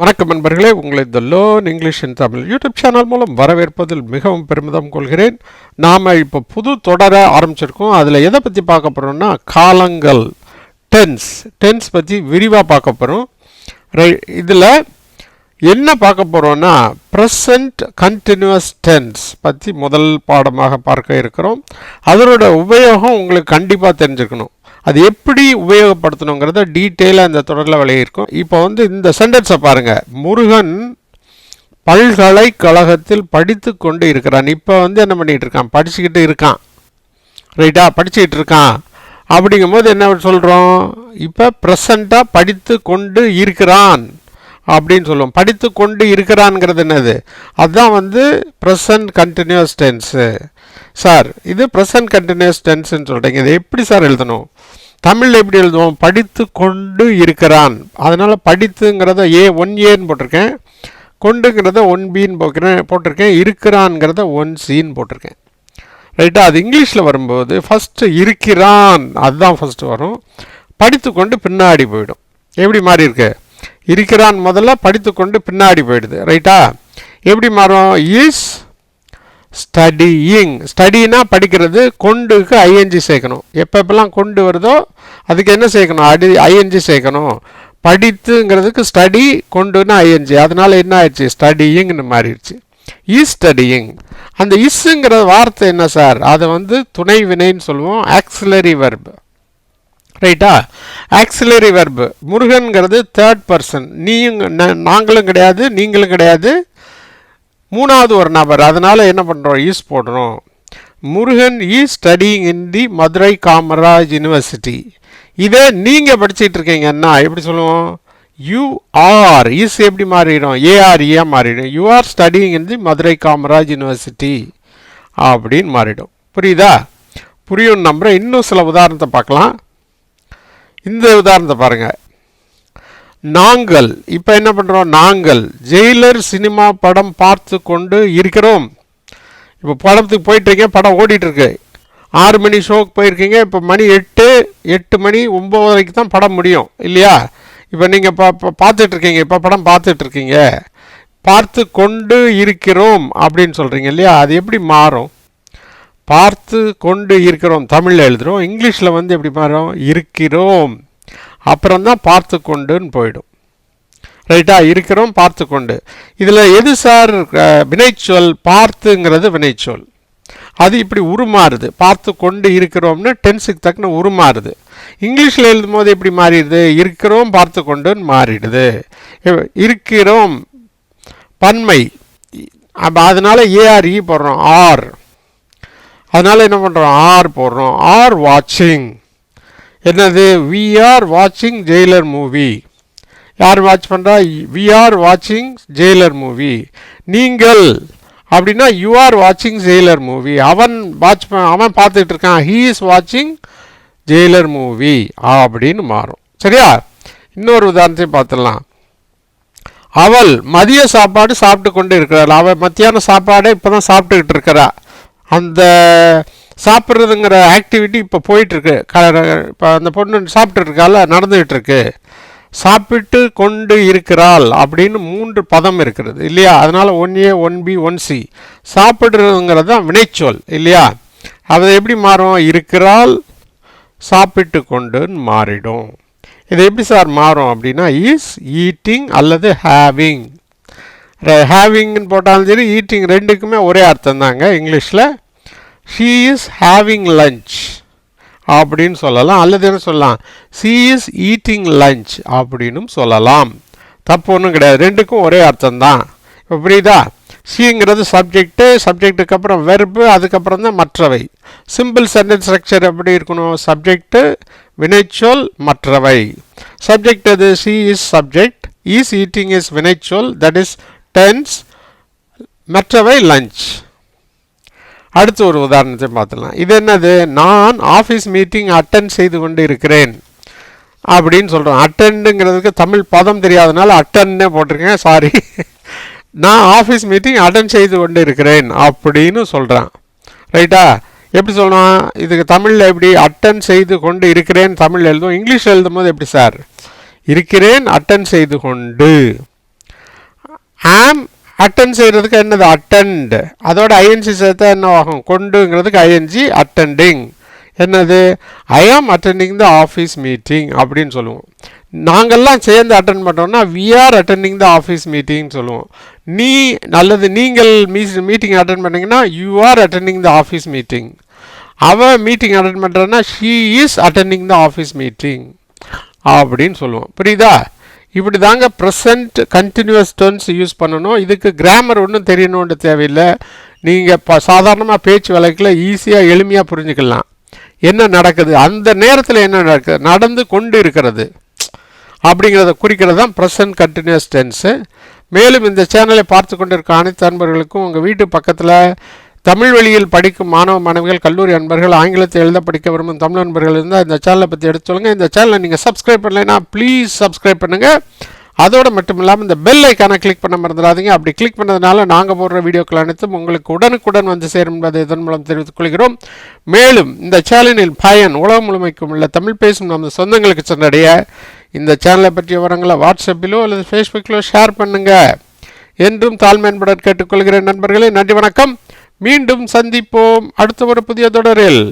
வணக்கம் நண்பர்களே, உங்களை இந்த லேர்ன் இங்கிலீஷ் இன் தமிழ் யூடியூப் சேனல் மூலம் வரவேற்பதில் மிகவும் பெருமிதம் கொள்கிறேன். நாம் இப்போ புது தொடர ஆரம்பிச்சிருக்கோம். அதில் எதை பற்றி பார்க்க போகிறோம்னா காலங்கள், டென்ஸ் பற்றி விரிவாக பார்க்க போகிறோம். இதில் என்ன பார்க்க போகிறோன்னா ப்ரெசன்ட் கண்டினியூஸ் டென்ஸ் பற்றி முதல் பாடமாக பார்க்க இருக்கிறோம். அதனோட உபயோகம் உங்களுக்கு கண்டிப்பாக தெரிஞ்சுக்கணும். அது எப்படி உபயோகப்படுத்தணுங்கிறத டீட்டெயிலாக இந்த தொடரில் விளையிருக்கும். இப்போ இந்த சென்டென்ஸை பாருங்கள். முருகன் பல்கலைக்கழகத்தில் படித்து கொண்டு இருக்கிறான். இப்போ என்ன பண்ணிகிட்டு இருக்கான்? படிச்சுக்கிட்டு இருக்கான். ரைட்டா? படிச்சுக்கிட்டு இருக்கான். அப்படிங்கும்போது என்ன சொல்கிறோம்? இப்போ ப்ரெசண்ட்டாக படித்து கொண்டு இருக்கிறான் அப்படின்னு சொல்லுவோம். படித்து கொண்டு இருக்கிறான்ங்கிறது என்னது? அதுதான் ப்ரெசன்ட் கண்டினியூஸ் டென்ஸு. சார், இது ப்ரெசன்ட் கண்டினியூஸ் டென்ஸ்ன்னு சொல்கிறீங்க. இது எப்படி சார் எழுதணும்? தமிழில் எப்படி எழுதுவோம்? படித்து கொண்டு இருக்கிறான். அதனால் படித்துங்கிறத ஒன்-ஏன்னு போட்டிருக்கேன், கொண்டுங்கிறத 1B போட்டிருக்கேன், இருக்கிறான்ங்கிறத 1C போட்டிருக்கேன். ரைட்டா? அது இங்கிலீஷில் வரும்போது ஃபஸ்ட்டு இருக்கிறான் அதுதான் ஃபஸ்ட்டு வரும். படித்து கொண்டு பின்னாடி போயிடும். எப்படி மாறி இருக்கு? இருக்கிறான் முதல்ல, படித்து கொண்டு பின்னாடி போயிடுது. ரைட்டா? எப்படி மாறும்? Is studying. ஸ்டடினா படிக்கிறது. கொண்டுக்கு ஐஎன்ஜி சேர்க்கணும். எப்பெல்லாம் கொண்டு வருதோ அதுக்கு என்ன சேர்க்கணும்? ஐஎன்ஜி சேர்க்கணும். படித்துங்கிறதுக்கு ஸ்டடி, கொண்டுன்னா ஐஎன்ஜி. அதனால என்ன ஆயிடுச்சு? ஸ்டடியிங்னு மாறிடுச்சு. Is studying. அந்த இஸ்ஸுங்கிற வார்த்தை என்ன சார்? அதை துணை வினைன்னு சொல்லுவோம். Auxiliary verb. ரைட்டா? Auxiliary verb. முருகன்கிறது தேர்ட் பர்சன். நாங்களும் கிடையாது, நீங்களும் கிடையாது, மூணாவது ஒரு நபர். அதனால் என்ன பண்ணுறோம்? ஈஸ் போடுறோம். Murugan is studying in the Madurai Kamaraj university. இதே நீங்கள் படிச்சுட்டு இருக்கீங்கன்னா எப்படி சொல்லுவோம்? You are. ஈஸ் எப்படி மாறிடும்? ஏஆர்இயா மாறிடும். You are studying in the Madurai Kamaraj university அப்படின்னு மாறிடும். புரியுதா? புரியும் நம்புகிறேன். இன்னும் சில உதாரணத்தை பார்க்கலாம். இந்த உதாரணத்தை பாருங்கள். நாங்கள் இப்போ என்ன பண்ணுறோம்? நாங்கள் ஜெயிலர் சினிமா படம் பார்த்து கொண்டு இருக்கிறோம். இப்போ படத்துக்கு போயிட்டுருக்கீங்க, படம் ஓடிட்டுருக்கு. 6 மணி ஷோக்கு போயிருக்கீங்க. இப்போ மணி 8 மணி 9 வரைக்கும் தான் படம் முடியும் இல்லையா? இப்போ நீங்கள் பார்த்துட்ருக்கீங்க, இப்போ படம் பார்த்துட்ருக்கீங்க. பார்த்து கொண்டு இருக்கிறோம் அப்படின்னு சொல்கிறீங்க இல்லையா? அது எப்படி மாறும்? பார்த்து கொண்டு இருக்கிறோம் தமிழில் எழுதுகிறோம். இங்கிலீஷில் எப்படி மாறும்? இருக்கிறோம், அப்புறம்தான் பார்த்து கொண்டுன்னு போயிடும். ரைட்டா? இருக்கிறோம், பார்த்து கொண்டு. இதில் எது சார் வினைச்சொல்? பார்த்துங்கிறது வினைச்சொல். அது இப்படி உருமாறுது. பார்த்து கொண்டு இருக்கிறோம்னு டென்ஸுக்கு தக்கன உருமாறுது. இங்கிலீஷில் எழுதும் போது எப்படி மாறிடுது? இருக்கிறோம், பார்த்து கொண்டுன்னு மாறிடுது. இருக்கிறோம் பன்மை. அதனால ஏஆர்இ போடுறோம். ஆர். அதனால் என்ன பண்ணுறோம்? ஆர் போடுறோம். ஆர் வாட்சிங். என்னது? வி ஆர் வாட்சிங் ஜெயிலர் மூவி. யார் வாட்ச் பண்ணுறா? வி ஆர் வாட்சிங் ஜெயிலர் மூவி. நீங்கள் அப்படின்னா யூ ஆர் வாட்சிங் ஜெயிலர் மூவி. அவன் பார்த்துட்டு இருக்கான். ஹீ இஸ் வாட்சிங் ஜெயிலர் மூவி அப்படின்னு மாறும். சரியா? இன்னொரு உதாரணத்தையும் பார்த்துடலாம். அவள் மதிய சாப்பாடு சாப்பிட்டு கொண்டு இருக்கிறாள். அவள் மத்தியான சாப்பாடை இப்போ தான் சாப்பிட்டுக்கிட்டு இருக்கிறா. அந்த சாப்பிட்றதுங்கிற ஆக்டிவிட்டி இப்போ போயிட்டுருக்கு. இப்போ அந்த பொண்ணு சாப்பிட்டுருக்கால, நடந்துகிட்ருக்கு. சாப்பிட்டு கொண்டு இருக்கிறாள் அப்படின்னு 3 பதம் இருக்கிறது இல்லையா? அதனால் 1A 1B 1C. சாப்பிட்றதுங்கிறது தான் வினைச்சொல் இல்லையா? அதை எப்படி மாறும்? இருக்கிறாள், சாப்பிட்டு கொண்டுன்னு மாறிடும். இது எப்படி சார் மாறும் அப்படின்னா இஸ் ஈட்டிங் அல்லது ஹேவிங். ஹேவிங்னு போட்டாலும் சரி, ஈட்டிங் ரெண்டுக்குமே ஒரே அர்த்தம் தாங்க இங்கிலீஷில். ஷீ இஸ் ஹேவிங் லஞ்ச் அப்படின்னு சொல்லலாம். அல்லது என்ன சொல்லலாம்? ஷீ இஸ் ஈட்டிங் லஞ்ச் அப்படின்னு சொல்லலாம். தப்பு ஒன்றும் கிடையாது. ரெண்டுக்கும் ஒரே அர்த்தம்தான். இப்போ புரியுதா? ஷீங்கிறது சப்ஜெக்டு, சப்ஜெக்டுக்கு அப்புறம் வெர்பு, அதுக்கப்புறம் தான் மற்றவை. சிம்பிள் சென்டென்ஸ் ஸ்ட்ரக்சர் எப்படி இருக்கணும்? சப்ஜெக்டு, வினைச்சொல், மற்றவை. சப்ஜெக்ட் அது she is subject, is eating is வினைச்சொல், தட் இஸ் டென்ஸ், மற்றவை லஞ்ச். அடுத்து ஒரு உதாரணத்தை பார்த்துலாம். இது என்னது? நான் ஆஃபீஸ் மீட்டிங் அட்டென்ட் செய்து கொண்டு இருக்கிறேன் அப்படின்னு சொல்கிறோம். அட்டெண்டுங்கிறதுக்கு தமிழ் பதம் தெரியாதனால அட்டென்னே போட்டிருக்கேன், சாரி. நான் ஆஃபீஸ் மீட்டிங் அட்டென்ட் செய்து கொண்டு இருக்கிறேன் அப்படின்னு சொல்கிறான். ரைட்டா? எப்படி சொல்லணும்? இதுக்கு தமிழில் எப்படி? அட்டென்ட் செய்து கொண்டு இருக்கிறேன் தமிழ் எழுதும். இங்கிலீஷ் எழுதும் போது எப்படி சார்? இருக்கிறேன் அட்டென்ட் செய்து கொண்டு. ஆம் அட்டன் செய்கிறதுக்கு என்னது அட்டெண்ட், அதோட ஐஎன்சி சேர்த்தா என்ன ஆகும், கொண்டுங்கிறதுக்கு ஐஎன்ஜி அட்டெண்டிங். என்னது ஐ ஆம் அட்டெண்டிங் த ஆஃபீஸ் மீட்டிங் அப்படின்னு சொல்லுவோம். நாங்கள்லாம் சேர்ந்து அட்டன் பண்ணுறோம்னா we are attending the office மீட்டிங்னு சொல்லுவோம். நீ அல்லது நீங்கள் மீட்டிங் அட்டன் பண்ணிங்கன்னா you are attending the office meeting. அவள் மீட்டிங் அட்டன் பண்ணுறன்னா she is attending the office meeting அப்படின்னு சொல்லுவோம். புரியுதா? இப்படி தாங்க ப்ரெசன்ட் கண்டினியூஸ் டென்ஸ் யூஸ் பண்ணணும். இதுக்கு கிராமர் ஒன்றும் தெரியணும்னு தேவையில்லை. நீங்கள் சாதாரணமாக பேச்சு வழக்கில் ஈஸியாக எளிமையாக புரிஞ்சுக்கலாம். என்ன நடக்குது, அந்த நேரத்தில் என்ன நடக்குது, நடந்து கொண்டு இருக்கிறது அப்படிங்கிறத குறிக்கிறது தான் ப்ரெசன்ட் கண்டினியூஸ் டென்ஸு. மேலும் இந்த சேனலை பார்த்து கொண்டிருக்க அனைத்து அன்பர்களுக்கும் உங்கள் வீட்டு பக்கத்தில் தமிழ் வழியில் படிக்கும் மாணவ மாணவிகள், கல்லூரி அன்பர்கள், ஆங்கிலத்தை எழுத படிக்க விரும்பும் தமிழ் அன்பர்கள் இருந்தால் இந்த சேனலை பற்றி எடுத்து சொல்லுங்கள். இந்த சேனலை நீங்கள் சப்ஸ்கிரைப் பண்ணலைன்னா ப்ளீஸ் சப்ஸ்கிரைப் பண்ணுங்கள். அதோடு மட்டும் இல்லாமல் இந்த பெல் ஐக்கானை கிளிக் பண்ண மறந்துடாதீங்க. அப்படி கிளிக் பண்ணதுனால நாங்கள் போடுற வீடியோக்கள் அனைத்தும் உங்களுக்கு உடனுக்குடன் வந்து சேரும் என்பதை இதன் மூலம் தெரிவித்துக் கொள்கிறோம். மேலும் இந்த சேனலில் பயன் உலகம் முழுமைக்கும் உள்ள தமிழ் பேசும் நமது சொந்தங்களுக்கு சென்றடைய இந்த சேனலை பற்றிய விவரங்களை வாட்ஸ்அப்பிலோ அல்லது ஃபேஸ்புக்கிலோ ஷேர் பண்ணுங்கள் என்றும் தாழ்மையுடன் கேட்டுக்கொள்கிறேன். நண்பர்களே, நன்றி, வணக்கம். மீண்டும் சந்திப்போம் அடுத்த ஒரு புதிய தொடரில்.